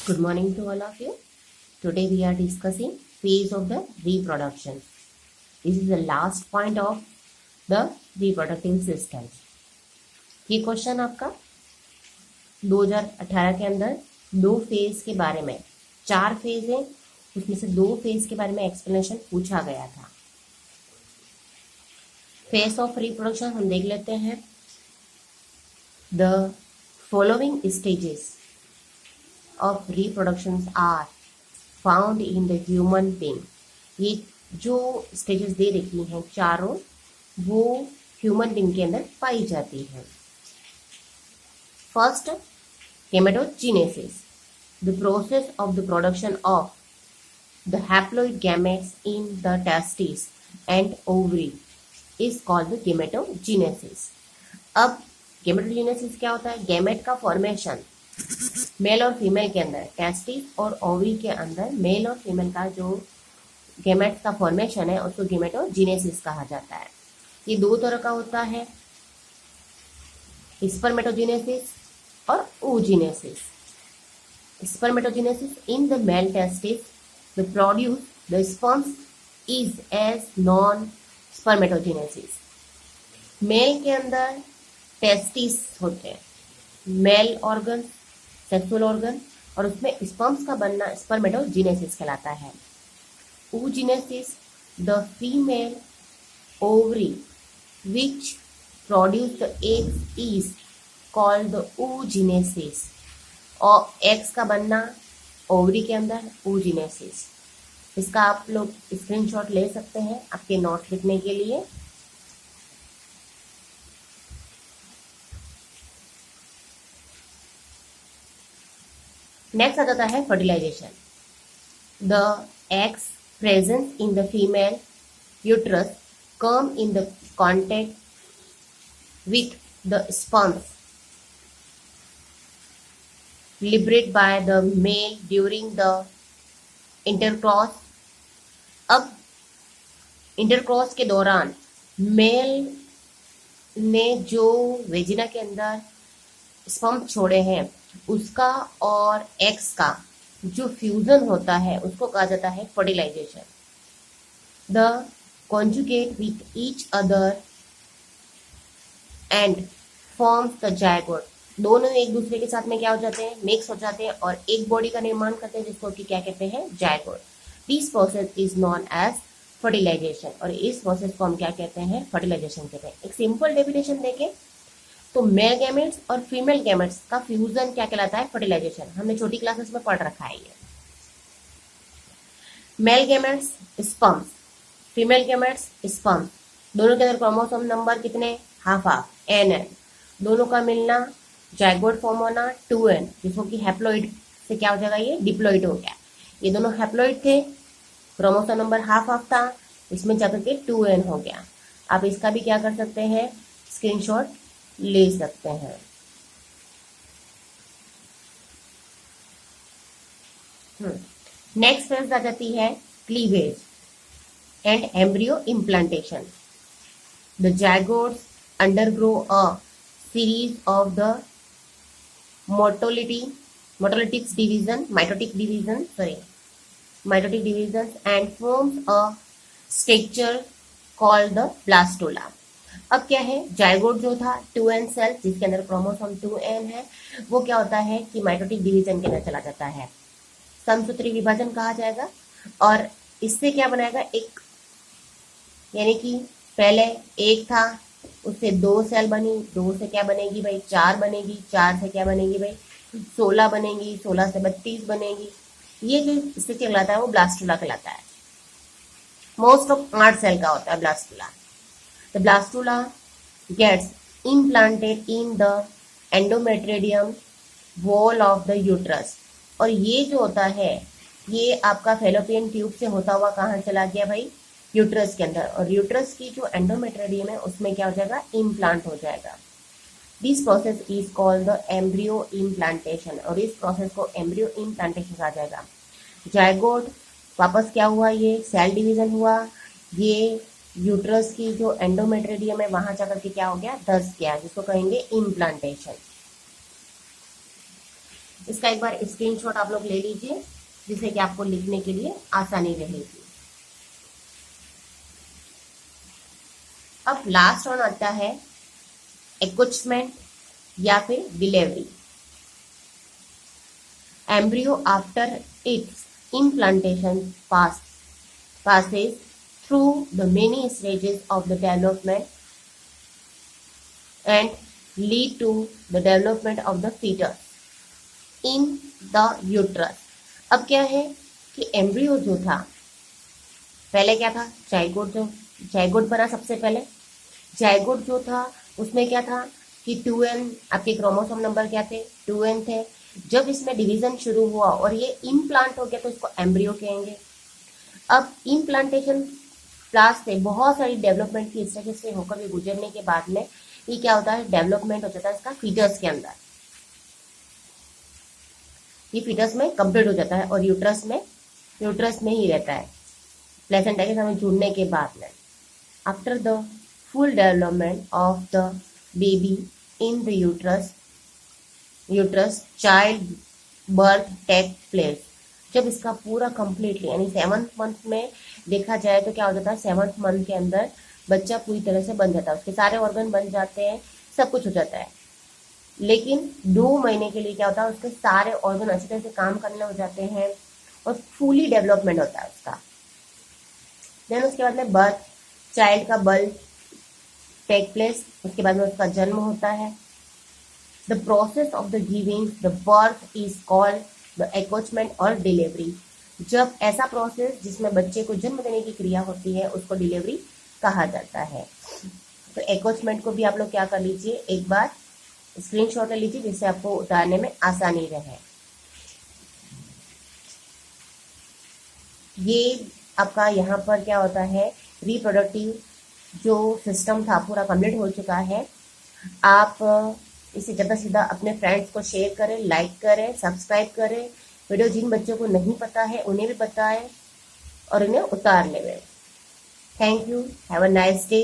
Good morning to all of you. Today we are discussing phase of the reproduction. This is the last point of the reproductive system. ये question आपका 2018 के अंदर दो phase के बारे में, 4 phase है उसमें से 2 फेज के बारे में एक्सप्लेनेशन पूछा गया था। फेज ऑफ रिप्रोडक्शन हम देख लेते हैं। The following stages of reproductions are found in the human being। ये जो स्टेजेस दे रखी हैं चारों, वो ह्यूमन बीइंग के अंदर पाई जाती हैं। First, gametogenesis, the process of the production of the haploid gametes in the testis and ovary is called the gametogenesis. अब गेमेटोजेनेसिस क्या होता है? गैमेट का फॉर्मेशन मेल और फीमेल के अंदर, टेस्टिस और ओवरी के अंदर मेल और फीमेल का जो गैमेट्स का फॉर्मेशन है उसको गेमेटोजेनेसिस कहा जाता है। ये 2 तरह का होता है, स्पर्मेटोजेनेसिस और oogenesis। Spermatogenesis in the male testis the produce the sperms is as known spermatogenesis. Male के अंदर टेस्टिस होते हैं, मेल ऑर्गन, सेक्सुअल ऑर्गन, और उसमें स्पर्म्स का बनना स्पर्मेटोजेनेसिस कहलाता है। oogenesis, the female ovary which produce the eggs is called the oogenesis। और एग्स का बनना ओवरी के अंदर, oogenesis। इसका आप लोग स्क्रीनशॉट ले सकते हैं आपके नोट लिखने के लिए। नेक्स्ट आ जाता है fertilisation. The eggs present in the female uterus come in the contact with the sperms liberate by the male during the intercross. अब इंटरक्रॉस के दौरान मेल ने जो वेजिना के अंदर स्पर्म छोड़े हैं उसका और एग्स का जो फ्यूजन होता है उसको कहा जाता है fertilisation. The conjugate with each other and forms the zygote. दोनों एक दूसरे के साथ में क्या हो जाते हैं? मिक्स हो जाते हैं और एक बॉडी का निर्माण करते हैं जिसको कि क्या कहते हैं? Zygote. This process is known as fertilization. और इस प्रोसेस को हम क्या कहते हैं? फर्टिलाइजेशन कहते हैं। एक सिंपल डेफिनेशन देखें तो मेल गैमेट्स और फीमेल गैमेट्स का फ्यूजन क्या कहलाता है? फर्टिलाइजेशन। हमने छोटी क्लासेस में पढ़ रखा है ये। Male gametes sperms, female gametes sperms, दोनों के अंदर क्रोमोसोम नंबर कितने? Half half, NN। दोनों का मिलना, जाइगोट फॉर्म होना 2N, जिसको कि हैप्लॉइड से क्या हो जाएगा? ये डिप्लॉइड हो गया। ये दोनों हैप्लॉइड थे, क्रोमोसोम नंबर हाफ हाफ था, इसमें जाकर के 2N हो गया। आप इसका भी क्या कर सकते हैं? स्क्रीनशॉट ले सकते हैं। नेक्स्ट फेज आ जाती है cleavage and embryo implantation. The zygotes undergo a series of the mitotic divisions and forms a structure called the blastula। अब क्या है? जायगोट जो था 2N सेल जिसके अंदर क्रोमोसोम 2N है, वो क्या होता है कि माइटोटिक डिवीजन के अंदर चला जाता है, समसूत्री विभाजन कहा जाएगा। और इससे क्या बनाएगा? एक, यानी कि पहले एक था, उससे 2 सेल बनी, 2 से क्या बनेगी भाई? 4 बनेगी, 4 से क्या बनेगी भाई? 16 बनेगी, 16 से 32 बनेगी। ये जो इससे कहलाता है वो ब्लास्टुला कहलाता है। मोस्ट ऑफ 8 सेल का होता है blastula. The blastula gets implanted in the endometrium wall of the uterus। और ये जो होता है ये आपका फेलोपियन ट्यूब से होता हुआ कहाँ चला गया भाई? यूट्रस के अंदर। और यूट्रस की जो एंडोमेट्रियम है उसमें क्या हो जाएगा? इम्प्लांट हो जाएगा। This process is called the embryo implantation. और इस प्रोसेस को एम्ब्रियो इम्प्लांटेशन कहा जाएगा। जायगोट वापस क्या हुआ? ये सेल डिवीजन हुआ, ये यूट्रस की जो एंडोमेट्रियम है वहां जाकर के क्या हो गया? धस गया, जिसको कहेंगे इम्प्लांटेशन। इसका एक बार स्क्रीनशॉट आप लोग ले लीजिए, जिससे कि आपको लिखने के लिए आसानी रहेगी। अब लास्ट वन आता है एक्यूचमेंट या फिर delivery. Embryo after it's implantation passes through the many stages of the development and lead to the development of the fetus in the uterus। अब क्या है कि एम्ब्रियो जो था, पहले क्या था, जाइगोट बना सबसे पहले। जाइगोट जो था उसमें क्या था कि 2n, आपके क्रोमोसोम नंबर क्या थे, 2n थे। जब इसमें डिवीजन शुरू हुआ और ये इम्प्लांट हो गया तो इसको एम्ब्रियो कहेंगे। अब इम्प्लांटेशन क्लास से बहुत सारी डेवलपमेंट की स्टेज से होकर भी गुजरने के बाद में ये क्या होता है, डेवलपमेंट हो जाता है इसका फीटस के अंदर। ये फीटस में कंप्लीट हो जाता है और यूट्रस में ही रहता है प्लेसेंटा के साथ जुड़ने के बाद में। After the full development of the baby in the uterus child birth take place. जब इसका पूरा कंप्लीटली यानी 7th मंथ में देखा जाए तो क्या हो जाता है, 7th मंथ के अंदर बच्चा पूरी तरह से बन जाता है, उसके सारे ऑर्गन बन जाते हैं, सब कुछ हो जाता है। लेकिन 2 महीने के लिए क्या होता है, उसके सारे ऑर्गन अच्छी तरह से काम करने हो जाते हैं और फुली डेवलपमेंट होता है उसका। देन उसके बाद में बर्थ, चाइल्ड का बर्थ टेक प्लेस, उसके बाद में उसका जन्म होता है। The process of the giving the birth is called the accouchement और डिलीवरी। जब ऐसा प्रोसेस जिसमें बच्चे को जन्म देने की क्रिया होती है उसको डिलीवरी कहा जाता है। तो accouchement को भी आप लोग क्या कर लीजिए, एक बार स्क्रीनशॉट ले लीजिए जिससे आपको उतारने में आसानी रहे। ये आपका यहाँ पर क्या होता है, रिप्रोडक्टिव जो सिस्टम था पूरा कंप्लीट हो चुका है। आप इसे ज़्यादा से ज़्यादा अपने फ्रेंड्स को शेयर करें, लाइक करें, सब्सक्राइब करें। वीडियो जिन बच्चों को नहीं पता है उन्हें भी बताएं और उन्हें उतार लें। Thank you, have a nice day.